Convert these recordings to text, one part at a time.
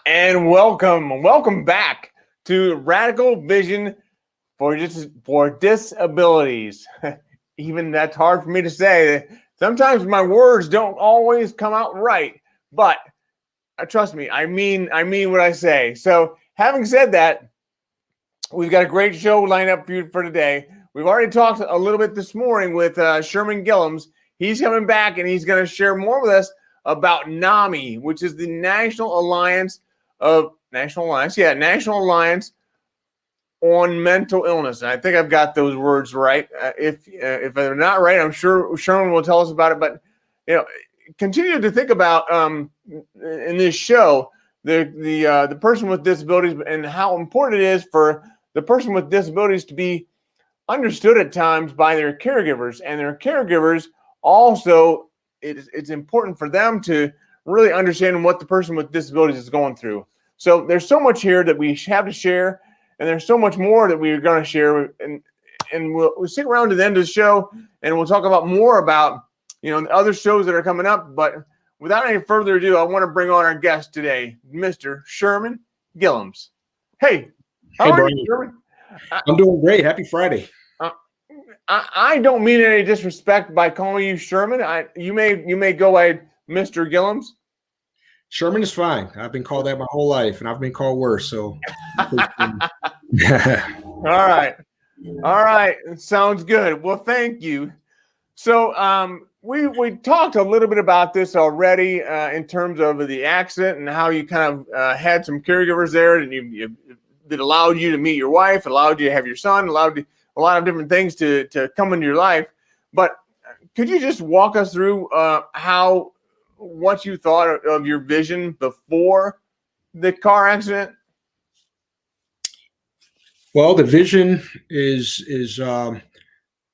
And welcome back to Radical Vision for Disabilities. Even that's hard for me to say. Sometimes my words don't always come out right, but trust me, I mean what I say. So, having said that, we've got a great show lined up for you for today. We've already talked a little bit this morning with Sherman Gillums. He's coming back and he's going to share more with us about NAMI, which is the National Alliance on Mental Illness. And I think I've got those words right. If they're not right, I'm sure Sherman will tell us about it. But continue to think about in this show the person with disabilities and how important it is for the person with disabilities to be understood at times by their caregivers, and their caregivers also. It's important for them to really understand what the person with disabilities is going through. So there's so much here that we have to share, and there's so much more that we're going to share. And we'll stick around to the end of the show, and we'll talk about more about the other shows that are coming up. But without any further ado, I want to bring on our guest today, Mr. Sherman Gillums. Hey, how are you, Sherman? I'm doing great. Happy Friday. I don't mean any disrespect by calling you Sherman. You may go by Mr. Gillums. Sherman is fine. I've been called that my whole life, and I've been called worse. So, all right, sounds good. Well, thank you. So, we talked a little bit about this already in terms of the accident and how you kind of had some caregivers there, and that allowed you to meet your wife, allowed you to have your son, allowed you a lot of different things to come into your life. But could you just walk us through what you thought of your vision before the car accident? Well, the vision is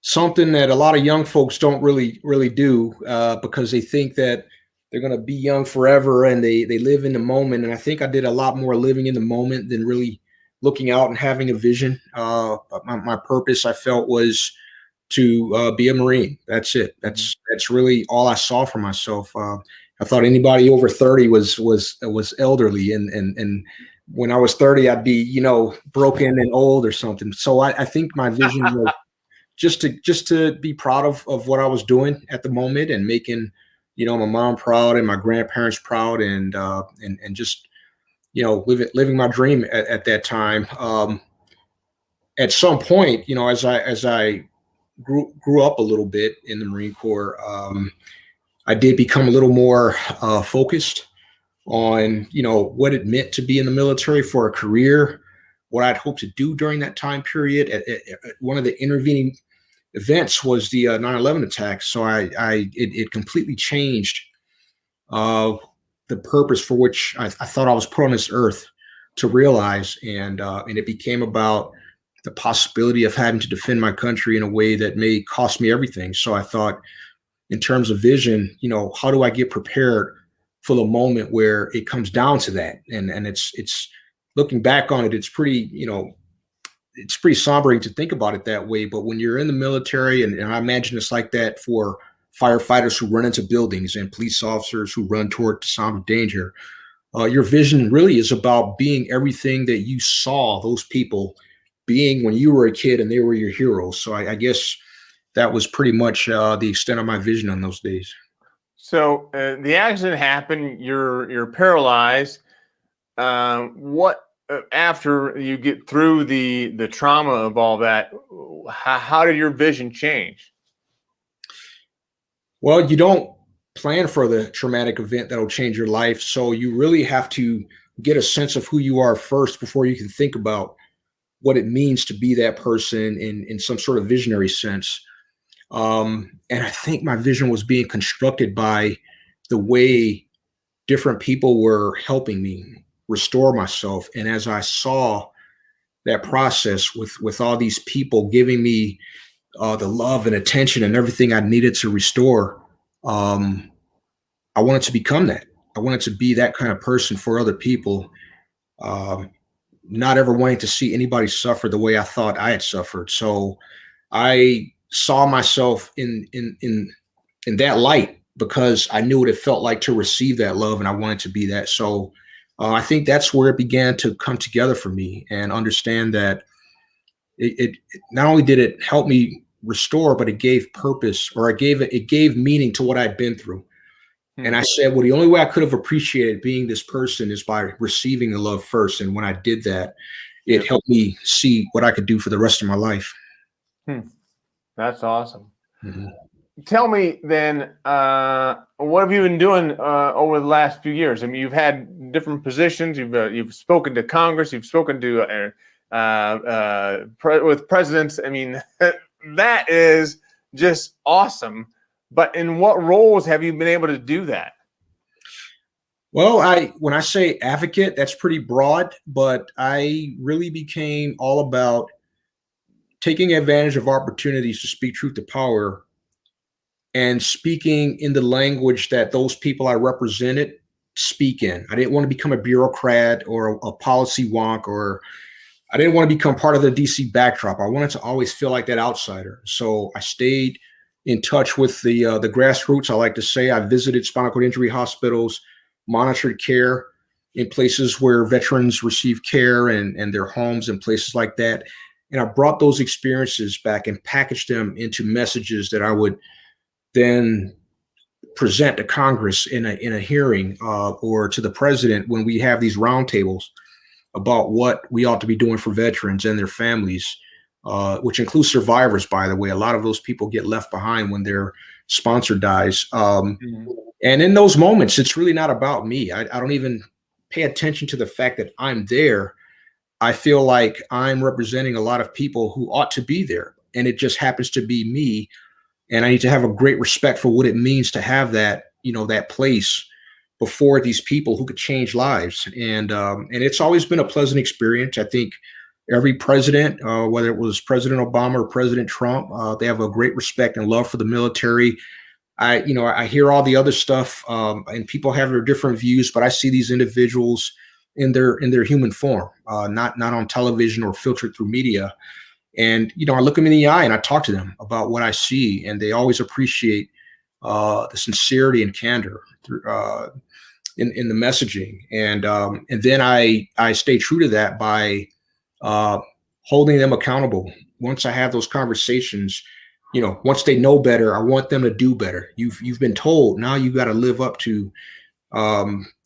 something that a lot of young folks don't really do because they think that they're going to be young forever, and they live in the moment. And I think I did a lot more living in the moment than really looking out and having a vision. My purpose, I felt, was to be a Marine. That's it. That's really all I saw for myself. I thought anybody over 30 was elderly, and when I was 30, I'd be broken and old or something. So I think my vision was just to be proud of what I was doing at the moment, and making my mom proud and my grandparents proud, and just living my dream at that time. At some point, as I grew up a little bit in the Marine Corps, I did become a little more focused on, what it meant to be in the military for a career, what I'd hoped to do during that time period. One of the intervening events was the 9/11 attack. So it completely changed the purpose for which I thought I was put on this earth to realize. And it became about the possibility of having to defend my country in a way that may cost me everything. So I thought, in terms of vision, how do I get prepared for the moment where it comes down to that? And it's looking back on it, it's pretty, it's pretty sombering to think about it that way. But when you're in the military, and I imagine it's like that for firefighters who run into buildings and police officers who run toward the sound of danger, your vision really is about being everything that you saw those people being when you were a kid and they were your heroes. So I guess that was pretty much the extent of my vision on those days. So the accident happened. You're paralyzed. What after you get through the trauma of all that? How did your vision change? Well, you don't plan for the traumatic event that'll change your life, so you really have to get a sense of who you are first before you can think about what it means to be that person in some sort of visionary sense. And I think my vision was being constructed by the way different people were helping me restore myself. And as I saw that process with all these people giving me the love and attention and everything I needed to restore, I wanted to become that. I wanted to be that kind of person for other people, um, not ever wanting to see anybody suffer the way I thought I had suffered. So I saw myself in that light because I knew what it felt like to receive that love, and I wanted to be that. So I think that's where it began to come together for me, and understand that it not only did it help me restore, but it gave purpose, or it gave meaning to what I'd been through. And I said, well, the only way I could have appreciated being this person is by receiving the love first. And when I did that, it helped me see what I could do for the rest of my life. That's awesome. Mhm. Tell me then, what have you been doing over the last few years? I mean, you've had different positions. You've spoken to Congress. You've spoken to with presidents. I mean, that is just awesome. But in what roles have you been able to do that? Well, when I say advocate, that's pretty broad, but I really became all about taking advantage of opportunities to speak truth to power, and speaking in the language that those people I represented speak in. I didn't want to become a bureaucrat or a policy wonk, or I didn't want to become part of the DC backdrop. I wanted to always feel like that outsider. So I stayed in touch with the grassroots. I like to say I visited spinal cord injury hospitals, monitored care in places where veterans receive care, and their homes and places like that. And I brought those experiences back and packaged them into messages that I would then present to Congress in a hearing, or to the president when we have these roundtables about what we ought to be doing for veterans and their families, which includes survivors, by the way. A lot of those people get left behind when their sponsor dies. And in those moments, it's really not about me. I don't even pay attention to the fact that I'm there. I feel like I'm representing a lot of people who ought to be there, and it just happens to be me. And I need to have a great respect for what it means to have that, that place before these people who could change lives. And it's always been a pleasant experience. I think every president, whether it was President Obama or President Trump, they have a great respect and love for the military. I hear all the other stuff, and people have their different views, but I see these individuals in their human form, not on television or filtered through media. And I look them in the eye and I talk to them about what I see, and they always appreciate the sincerity and candor in the messaging. And then I stay true to that by holding them accountable. Once I have those conversations, once they know better, I want them to do better. You've been told, now you've got to live up to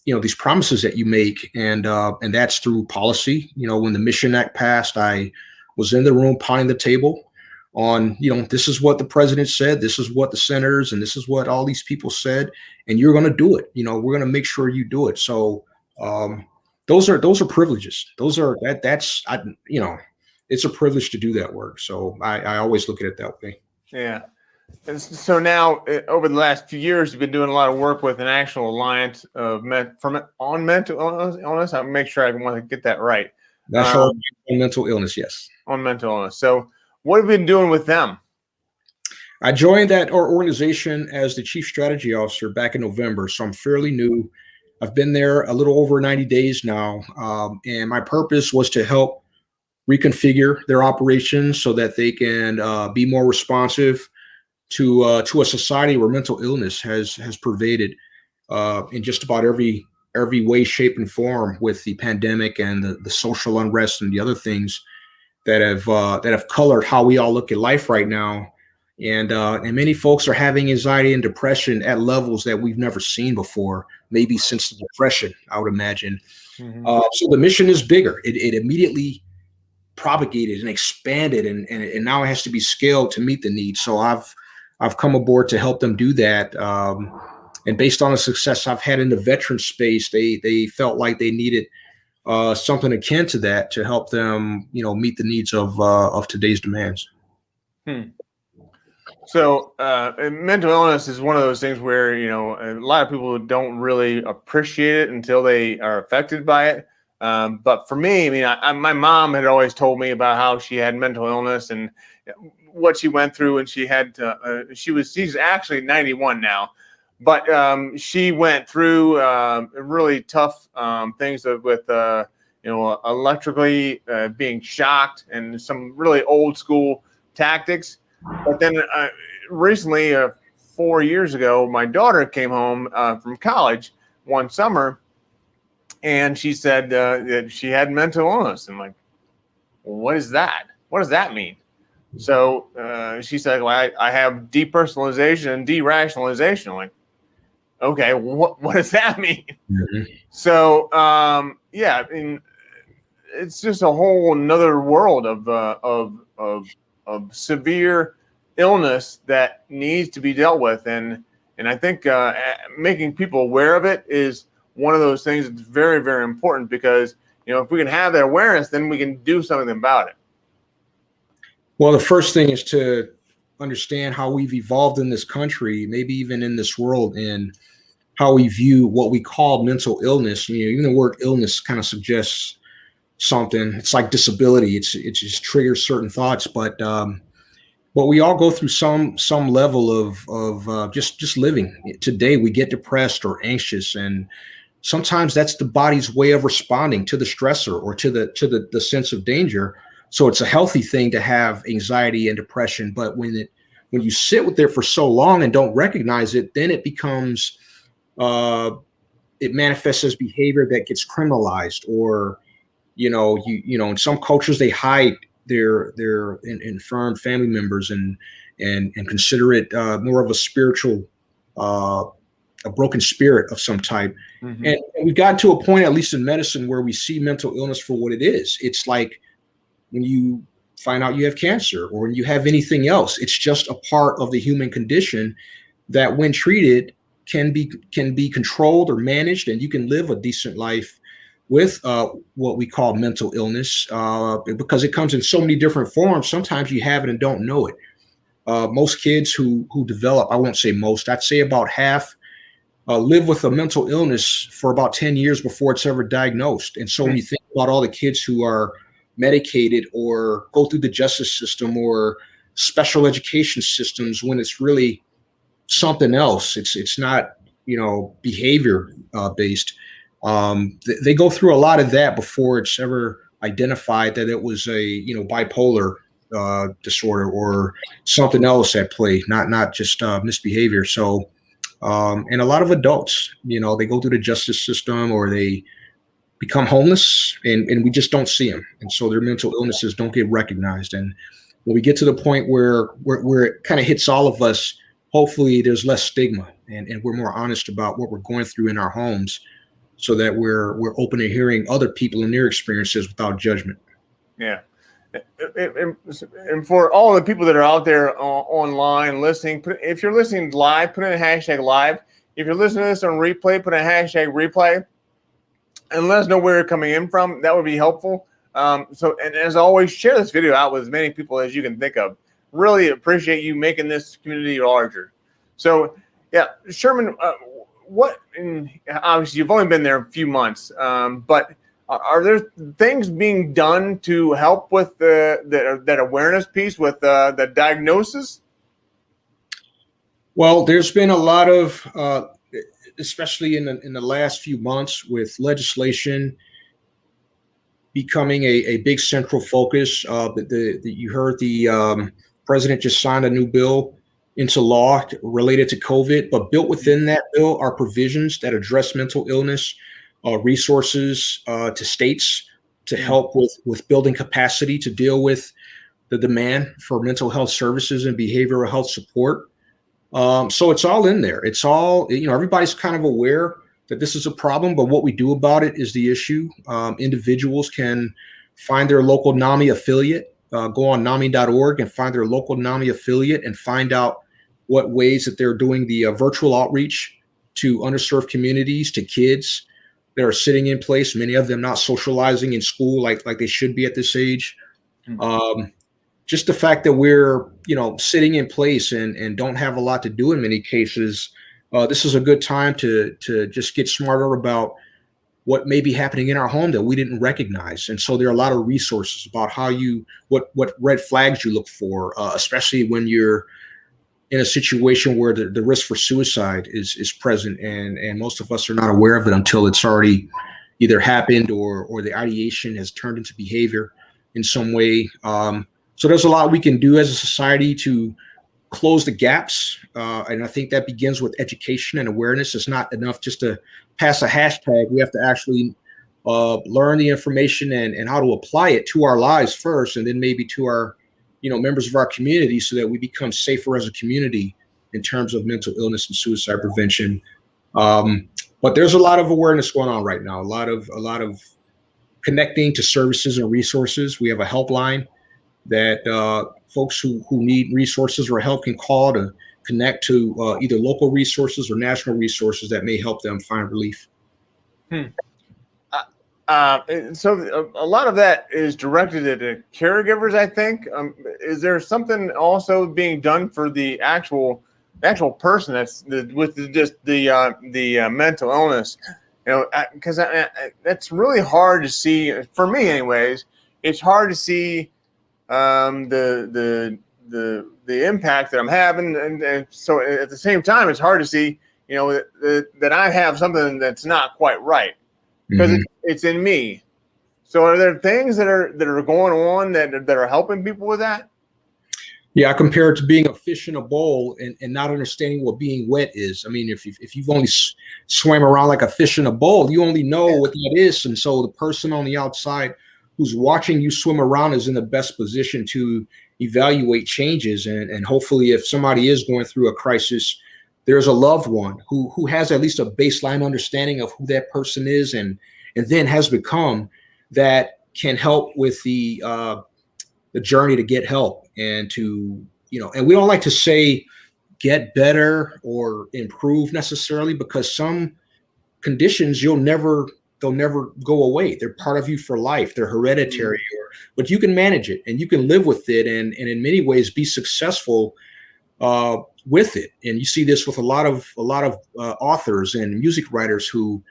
these promises that you make, and that's through policy. When the Mission Act passed, I was in the room pounding the table on, this is what the president said, this is what the senators, and this is what all these people said, and you're going to do it. We're going to make sure you do it. So those are privileges. It's a privilege to do that work. So I always look at it that way. Yeah. And so now, over the last few years, you've been doing a lot of work with an actual alliance of on mental illness. I'll make sure I want to get that right. National mental illness, yes. On mental illness. So what have you been doing with them? I joined that organization as the chief strategy officer back in November, so I'm fairly new. I've been there a little over 90 days now, and my purpose was to help reconfigure their operations so that they can be more responsive to a society where mental illness has pervaded in just about every way, shape, and form, with the pandemic and the social unrest and the other things that have colored how we all look at life right now. And many folks are having anxiety and depression at levels that we've never seen before, maybe since the Depression, I would imagine. Mm-hmm. So the mission is bigger. It immediately propagated and expanded, and now it has to be scaled to meet the needs. So I've come aboard to help them do that. And based on the success I've had in the veteran space, they felt like they needed something akin to that to help them, meet the needs of today's demands. So mental illness is one of those things where, a lot of people don't really appreciate it until they are affected by it. But for me, my mom had always told me about how she had mental illness and what she went through, and she had to, she's actually 91 now, but she went through really tough things with, electrically being shocked and some really old school tactics. But then recently, 4 years ago, my daughter came home from college one summer, and she said that she had mental illness. And I'm like, well, what is that? What does that mean? So she said, well, I have depersonalization and derationalization. I'm like, okay, what does that mean? Mm-hmm. So, it's just a whole another world of severe illness that needs to be dealt with. And I think making people aware of it is one of those things that's very, very important, because, if we can have that awareness, then we can do something about it. Well, the first thing is to understand how we've evolved in this country, maybe even in this world, and how we view what we call mental illness. Even the word illness kind of suggests something. It's like disability. It just triggers certain thoughts, but we all go through some level of just living. Today we get depressed or anxious, and sometimes that's the body's way of responding to the stressor or to the sense of danger. So it's a healthy thing to have anxiety and depression, but when you sit with it for so long and don't recognize it, then it becomes it manifests as behavior that gets criminalized, or in some cultures they hide their infirm family members and consider it more of a spiritual, a broken spirit of some type. Mm-hmm. And we've gotten to a point, at least in medicine, where we see mental illness for what it is. It's like when you find out you have cancer or when you have anything else. It's just a part of the human condition that, when treated, can be controlled or managed, and you can live a decent life with what we call mental illness, because it comes in so many different forms. Sometimes you have it and don't know it. Most kids who develop, I won't say most, I'd say about half, live with a mental illness for about 10 years before it's ever diagnosed. And so when you think about all the kids who are medicated or go through the justice system or special education systems, when it's really something else, it's not, behavior based. They go through a lot of that before it's ever identified that it was a bipolar disorder or something else at play, not just misbehavior. So and a lot of adults, they go through the justice system or they become homeless, and we just don't see them, and so their mental illnesses don't get recognized. And when we get to the point where it kind of hits all of us, hopefully there's less stigma and we're more honest about what we're going through in our homes, so that we're open to hearing other people and their experiences without judgment. Yeah. And for all the people that are out there online listening, if you're listening live, put in a hashtag live. If you're listening to this on replay, put in a hashtag replay, and let us know where you're coming in from. That would be helpful. And as always, share this video out with as many people as you can think of. Really appreciate you making this community larger. So, yeah, Sherman, obviously you've only been there a few months, but are there things being done to help with that awareness piece with the diagnosis? Well, there's been a lot of, especially in the last few months, with legislation becoming a big central focus. You heard the president just signed a new bill into law related to COVID, but built within that bill are provisions that address mental illness, resources to states to help with building capacity to deal with the demand for mental health services and behavioral health support. So it's all in there. It's all, everybody's kind of aware that this is a problem, but what we do about it is the issue. Individuals can find their local NAMI affiliate, go on NAMI.org and find their local NAMI affiliate and find out what ways that they're doing the virtual outreach to underserved communities, to kids that are sitting in place, many of them not socializing in school like they should be at this age. Just the fact that we're, sitting in place and don't have a lot to do in many cases, this is a good time to just get smarter about what may be happening in our home that we didn't recognize. And so there are a lot of resources about what red flags you look for, especially when you're in a situation where the risk for suicide is present, and most of us are not aware of it until it's already either happened or the ideation has turned into behavior in some way. So there's a lot we can do as a society to close the gaps. And I think that begins with education and awareness. It's not enough just to pass a hashtag. We have to actually learn the information and how to apply it to our lives first, and then maybe to our members of our community, so that we become safer as a community in terms of mental illness and suicide prevention. But there's a lot of awareness going on right now, a lot of connecting to services and resources. We have a helpline that folks who need resources or help can call to connect to either local resources or national resources that may help them find relief. So a lot of that is directed at caregivers, I think. Is there something also being done for the actual person that's with the mental illness? Because that's really hard to see for me, anyways. It's hard to see the impact that I'm having, and so at the same time, it's hard to see that I have something that's not quite right. Because it's in me. So are there things that are going on that are helping people with that? Yeah, I compare it to being a fish in a bowl and not understanding what being wet is. I mean, if you've only swam around like a fish in a bowl, you only know what that is. And so the person on the outside who's watching you swim around is in the best position to evaluate changes. And hopefully, if somebody is going through a crisis, there's a loved one who has at least a baseline understanding of who that person is and then has become, that can help with the journey to get help and to, and we don't like to say get better or improve necessarily, because some conditions they'll never go away. They're part of you for life. They're hereditary, but you can manage it and you can live with it and in many ways be successful with it. And you see this with a lot of authors and music writers who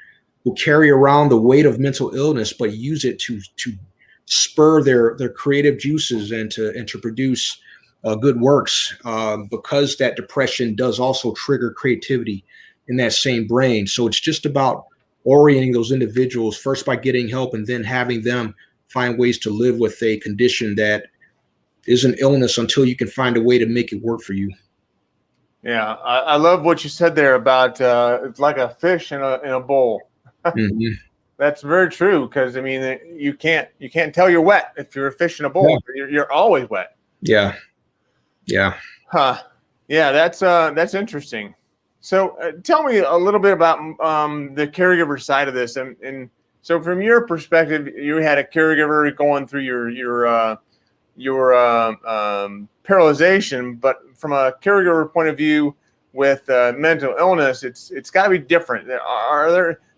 carry around the weight of mental illness, but use it to spur their creative juices and to produce good works, because that depression does also trigger creativity in that same brain. So it's just about orienting those individuals first by getting help and then having them find ways to live with a condition that is an illness until you can find a way to make it work for you. Yeah, I love what you said there about it's like a fish in a bowl. That's very true, because I mean you can't tell you're wet if you're a fish in a bowl. Yeah. You're always wet. Yeah. Yeah, that's interesting. So tell me a little bit about the caregiver side of this, and so from your perspective, you had a caregiver going through your paralyzation, but from a caregiver point of view with mental illness, it's got to be different.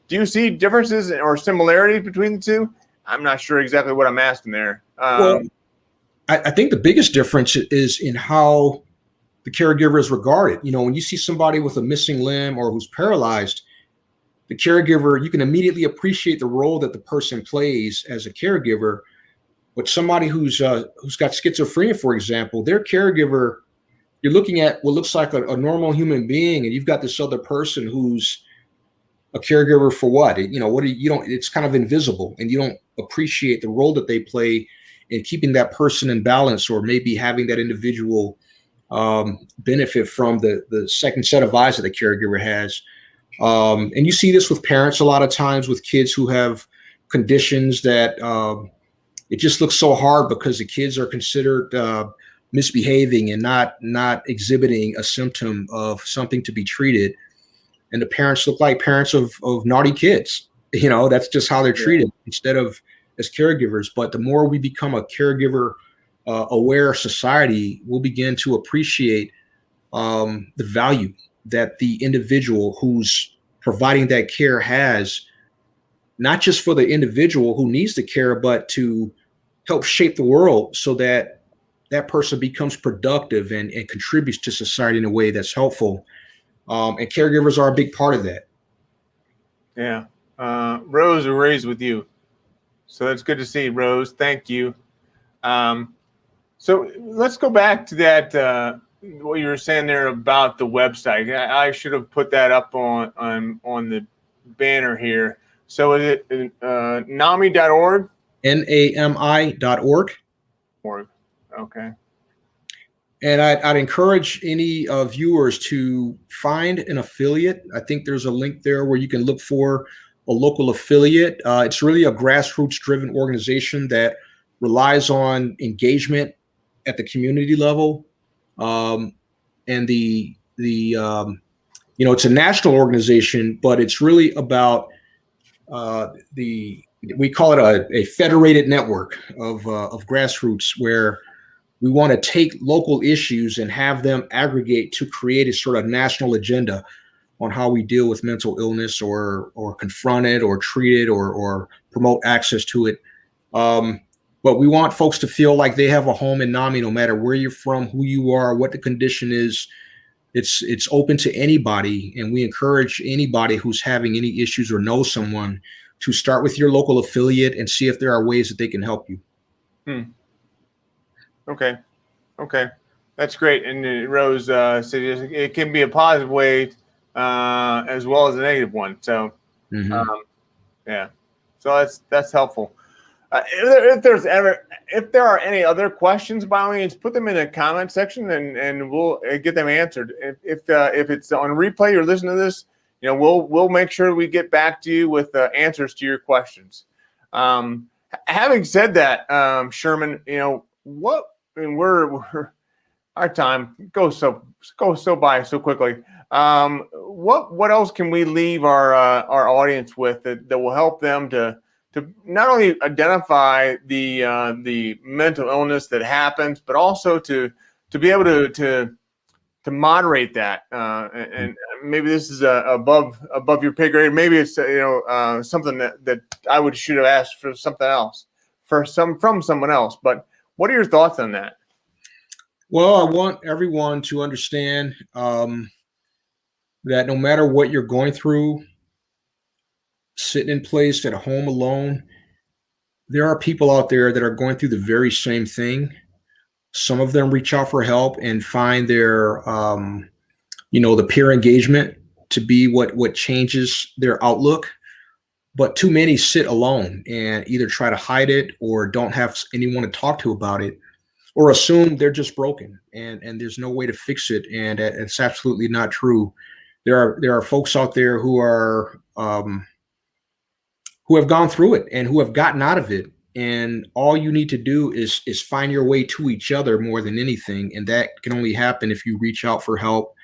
Do you see differences or similarities between the two? I'm not sure exactly what I'm asking there. Well, I think the biggest difference is in how the caregiver is regarded. When you see somebody with a missing limb or who's paralyzed, the caregiver, you can immediately appreciate the role that the person plays as a caregiver. But somebody who's got schizophrenia, for example, their caregiver, you're looking at what looks like a normal human being, and you've got this other person who's a caregiver for what? It's kind of invisible, and you don't appreciate the role that they play in keeping that person in balance, or maybe having that individual benefit from the second set of eyes that the caregiver has. And you see this with parents a lot of times with kids who have conditions that it just looks so hard because the kids are considered misbehaving and not exhibiting a symptom of something to be treated, and the parents look like parents of naughty kids. That's just how they're treated instead of as caregivers. But the more we become a caregiver aware society, we'll begin to appreciate the value that the individual who's providing that care has, not just for the individual who needs the care, but to help shape the world so that that person becomes productive and contributes to society in a way that's helpful. And caregivers are a big part of that. Yeah. Rose was raised with you. So that's good to see, Rose. Thank you. So let's go back to that, what you were saying there about the website. I should have put that up on the banner here. So is it NAMI.org? NAMI.org. Okay. And I'd encourage any viewers to find an affiliate. I think there's a link there where you can look for a local affiliate. It's really a grassroots-driven organization that relies on engagement at the community level, and it's a national organization, but it's really about we call it a federated network of grassroots, where we want to take local issues and have them aggregate to create a sort of national agenda on how we deal with mental illness or confront it or treat it or promote access to it. But we want folks to feel like they have a home in NAMI, no matter where you're from, who you are, what the condition is. It's open to anybody, and we encourage anybody who's having any issues or knows someone to start with your local affiliate and see if there are ways that they can help you. Okay, that's great. And Rose said it can be a positive way as well as a negative one. So, yeah, so that's helpful. If there are any other questions, by all means, put them in the comment section, and we'll get them answered. If it's on replay, you're listening to this, we'll make sure we get back to you with answers to your questions. Having said that, Sherman, we're our time goes so by so quickly. What else can we leave our audience with that will help them to not only identify the mental illness that happens, but also to be able to moderate that, and maybe this is above your pay grade. Maybe it's something that I should have asked for something else from someone else. But what are your thoughts on that? Well, I want everyone to understand that no matter what you're going through, sitting in place at home alone, there are people out there that are going through the very same thing. Some of them reach out for help and find their, the peer engagement to be what changes their outlook. But too many sit alone and either try to hide it or don't have anyone to talk to about it, or assume they're just broken and there's no way to fix it. And it's absolutely not true. There are folks out there who have gone through it and who have gotten out of it. And all you need to do is find your way to each other more than anything. And that can only happen if you reach out for help.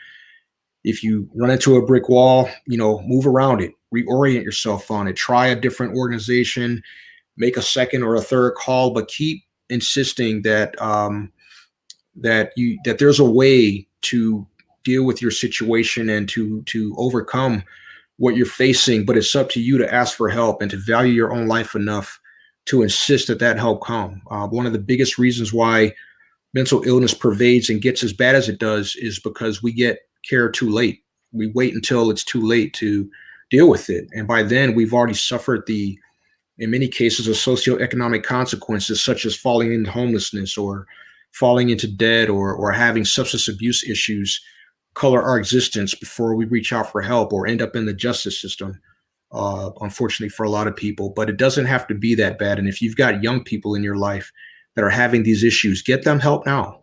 If you run into a brick wall, move around it, reorient yourself on it, try a different organization, make a second or a third call, but keep insisting that that there's a way to deal with your situation and to overcome what you're facing. But it's up to you to ask for help and to value your own life enough to insist that help come. One of the biggest reasons why mental illness pervades and gets as bad as it does is because we get care too late. We wait until it's too late to deal with it. And by then we've already suffered in many cases, of socioeconomic consequences, such as falling into homelessness or falling into debt or having substance abuse issues color our existence before we reach out for help or end up in the justice system, unfortunately for a lot of people. But it doesn't have to be that bad. And if you've got young people in your life that are having these issues, get them help now.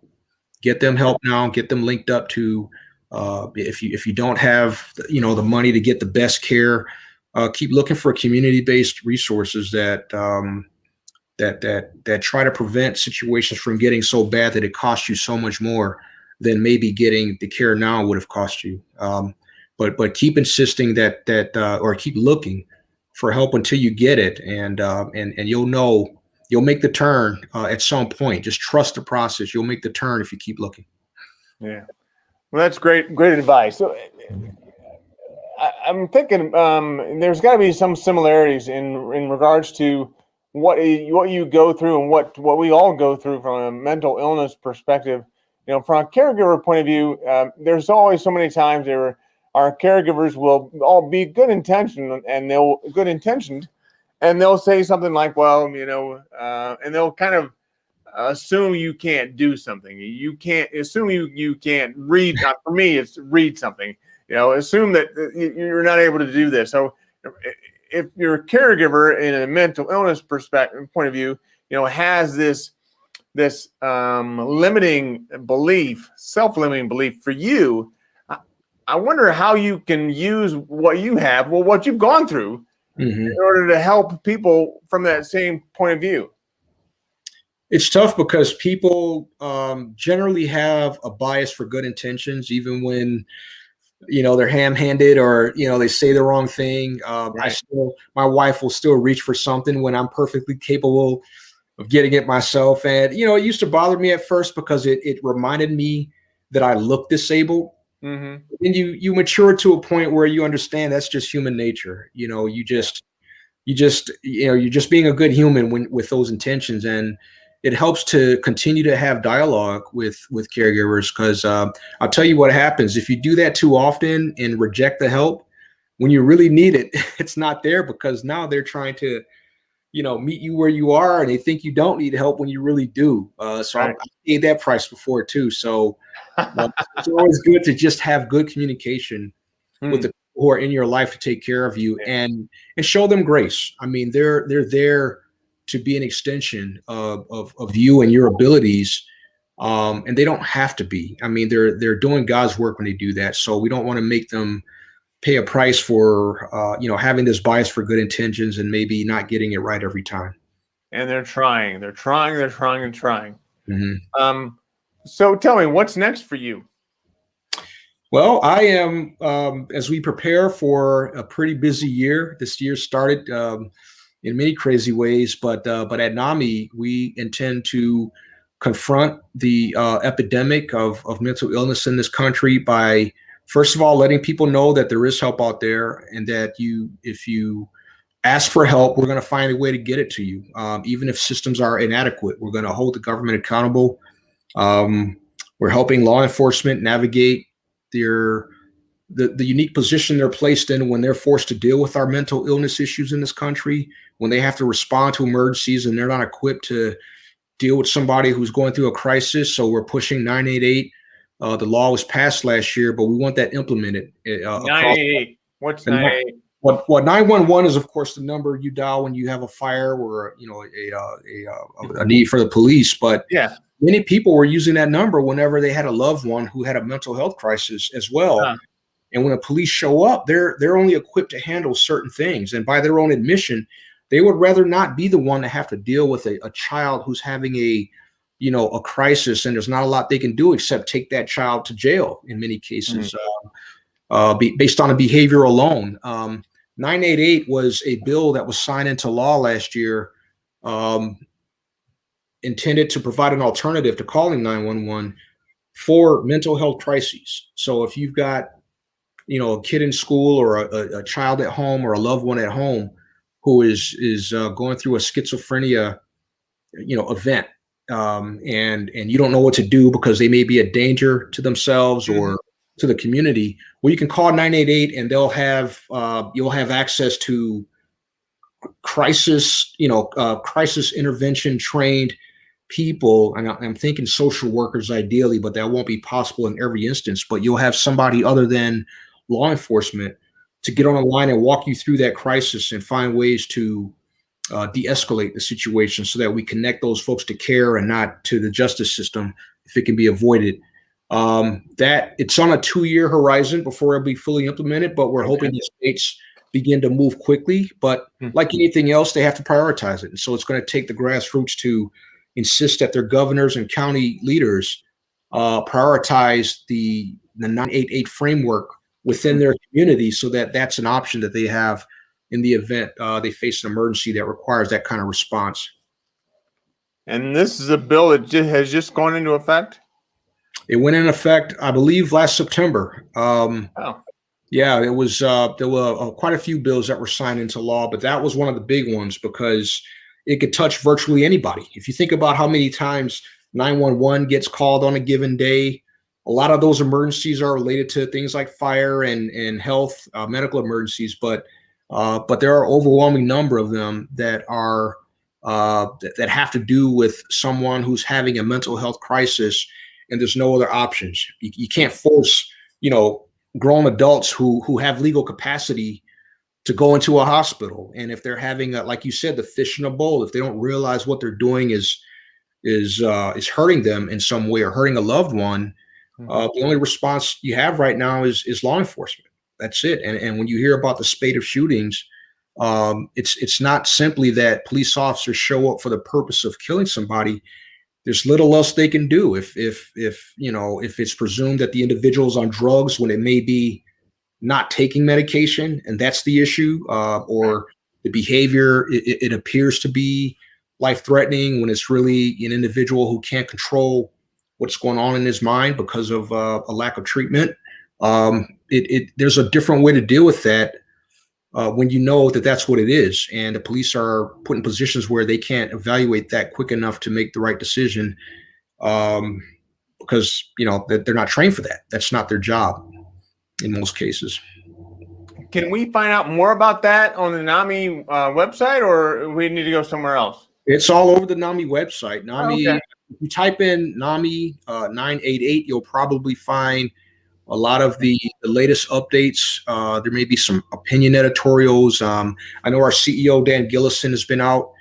Get them help now. Get them linked up to, if you don't have the money to get the best care, keep looking for community-based resources that that try to prevent situations from getting so bad that it costs you so much more than maybe getting the care now would have cost you. But keep insisting or keep looking for help until you get it, and you'll know you'll make the turn at some point. Just trust the process. You'll make the turn if you keep looking. Yeah. Well, that's great advice. So I'm thinking there's got to be some similarities in regards to what you go through and what we all go through from a mental illness perspective. You know, from a caregiver point of view, there's always so many times our caregivers will all be good intentioned and they'll say something like, well, you know, and they'll kind of assume you can't do something. You can't assume you can't read. For me, it's read something. You know, assume that you're not able to do this. So if you're a caregiver in a mental illness perspective point of view, you know, has this limiting belief, self-limiting belief for you, I wonder how you can use what you have, well, what you've gone through, in order to help people from that same point of view. It's tough because people generally have a bias for good intentions, even when, you know, they're ham-handed or, you know, they say the wrong thing. Right. My wife will still reach for something when I'm perfectly capable of getting it myself. And, you know, it used to bother me at first because it reminded me that I look disabled. And you mature to a point where you understand that's just human nature. You know, you're just being a good human with those intentions. And it helps to continue to have dialogue with caregivers, because I'll tell you what happens if you do that too often and reject the help when you really need it. It's not there, because now they're trying to, you know, meet you where you are, and they think you don't need help when you really do. So Right. I paid that price before too. So it's always good to just have good communication with the people who are in your life to take care of you, and show them grace. I mean, they're there to be an extension of you and your abilities. And they don't have to be. I mean, they're doing God's work when they do that. So we don't want to make them pay a price for you know, having this bias for good intentions and maybe not getting it right every time. And they're trying. Mhm. So tell me, what's next for you? Well, I am, as we prepare for a pretty busy year. This year started in many crazy ways, but at NAMI, we intend to confront the epidemic of mental illness in this country by, first of all, letting people know that there is help out there, and that if you ask for help, we're going to find a way to get it to you. Even if systems are inadequate, we're going to hold the government accountable. We're helping law enforcement navigate the unique position they're placed in when they're forced to deal with our mental illness issues in this country, when they have to respond to emergencies and they're not equipped to deal with somebody who's going through a crisis. So we're pushing 988. The law was passed last year, but we want that implemented across. 988. What's 988? What 911 is, of course, the number you dial when you have a fire or, you know, a need for the police. But Yeah. many people were using that number whenever they had a loved one who had a mental health crisis as well. And when the police show up, they're only equipped to handle certain things. And by their own admission, they would rather not be the one to have to deal with a child who's having a crisis, and there's not a lot they can do except take that child to jail in many cases, based on a behavior alone. 988 was a bill that was signed into law last year, intended to provide an alternative to calling 911 for mental health crises. So if you've got, you know, a kid in school or a child at home or a loved one at home who is going through a schizophrenia, you know, event, and you don't know what to do because they may be a danger to themselves or to the community, well, you can call 988 and they'll have you'll have access to crisis intervention trained people. And I'm thinking social workers ideally, but that won't be possible in every instance. But you'll have somebody other than law enforcement to get on the line and walk you through that crisis and find ways to de-escalate the situation so that we connect those folks to care and not to the justice system if it can be avoided. That it's on a 2-year horizon before it'll be fully implemented, but we're hoping the states begin to move quickly. But Hmm. like anything else, they have to prioritize it. And so it's going to take the grassroots to insist that their governors and county leaders prioritize the 988 framework within their community, so that that's an option that they have in the event they face an emergency that requires that kind of response. And this is a bill that has just gone into effect. It went in effect, I believe, last September. Oh, Yeah, it was. There were quite a few bills that were signed into law, but that was one of the big ones because it could touch virtually anybody. If you think about how many times 911 gets called on a given day, a lot of those emergencies are related to things like fire and health, medical emergencies. But there are overwhelming number of them that are that have to do with someone who's having a mental health crisis, and there's no other options. You can't force, grown adults who have legal capacity to go into a hospital. And if they're having, like you said, the fish in a bowl, if they don't realize what they're doing is hurting them in some way or hurting a loved one, the only response you have right now is law enforcement. That's it. And when you hear about the spate of shootings, it's not simply that police officers show up for the purpose of killing somebody. There's little else they can do if it's presumed that the individual's on drugs when it may be not taking medication, and that's the issue, or the behavior, it appears to be life-threatening when it's really an individual who can't control what's going on in his mind because of a lack of treatment. There's a different way to deal with that when you know that that's what it is, and the police are put in positions where they can't evaluate that quick enough to make the right decision, because they're not trained for that. That's not their job in most cases. Can we find out more about that on the NAMI website, or we need to go somewhere else? It's all over the NAMI website. NAMI, okay. If you type in NAMI 988, you'll probably find a lot of the latest updates. There may be some opinion editorials. I know our CEO, Dan Gillison, has been out,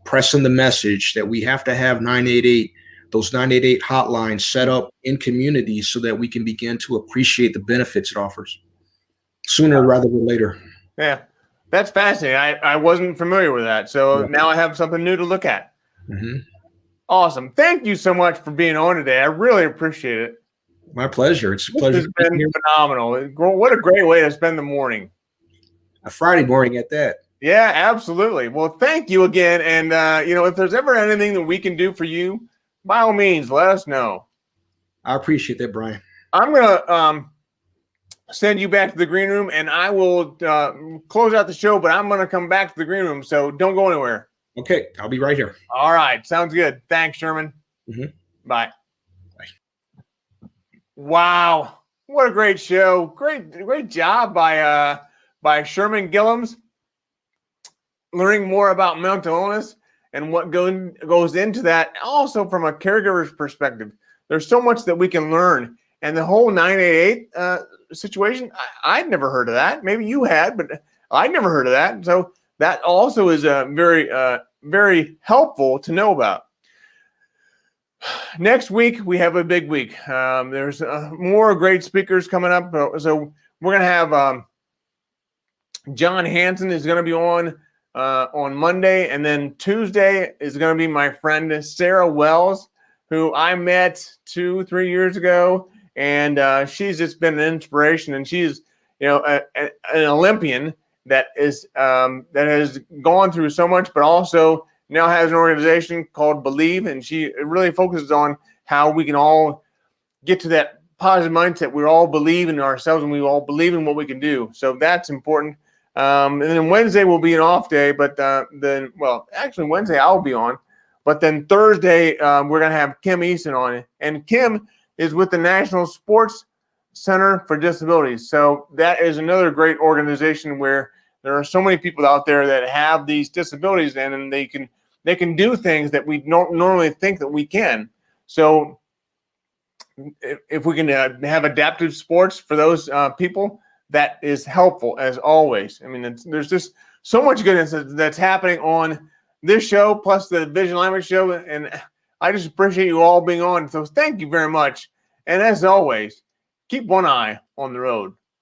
pressing the message that we have to have 988, those 988 hotlines set up in communities so that we can begin to appreciate the benefits it offers sooner rather than later. Yeah, that's fascinating. I wasn't familiar with that. So now I have something new to look at. Mm-hmm. Awesome. Thank you so much for being on today. I really appreciate it. My pleasure. It's a pleasure. This has been phenomenal. What a great way to spend the morning. A Friday morning at that. Yeah, absolutely. Well, thank you again. And, if there's ever anything that we can do for you, by all means, let us know. I appreciate that, Brian. I'm going to send you back to the green room, and I will close out the show, but I'm going to come back to the green room. So don't go anywhere. Okay. I'll be right here. All right. Sounds good. Thanks, Sherman. Mm-hmm. Bye. Wow, what a great show! Great job by Sherman Gillums, learning more about mental illness and what goes into that. Also, from a caregiver's perspective, there's so much that we can learn. And the whole 988 situation, I'd never heard of that. Maybe you had, but I'd never heard of that. So that also is very helpful to know about. Next week, we have a big week. There's more great speakers coming up. So we're going to have John Hanson is going to be on Monday. And then Tuesday is going to be my friend Sarah Wells, who I met 2-3 years ago. And she's just been an inspiration. And she's, an Olympian that has gone through so much, but also now has an organization called Believe, and she really focuses on how we can all get to that positive mindset. We all believe in ourselves, and we all believe in what we can do. So that's important. And then Wednesday will be an off day, but actually Wednesday I'll be on. But then Thursday we're going to have Kim Easton on, and Kim is with the National Sports Center for Disabilities. So that is another great organization where there are so many people out there that have these disabilities, and they can do things that we don't normally think that we can. So if we can have adaptive sports for those people, that is helpful as always. I mean, there's just so much goodness that's happening on this show, plus the Vision Language show, and I just appreciate you all being on. So thank you very much. And as always, keep one eye on the road.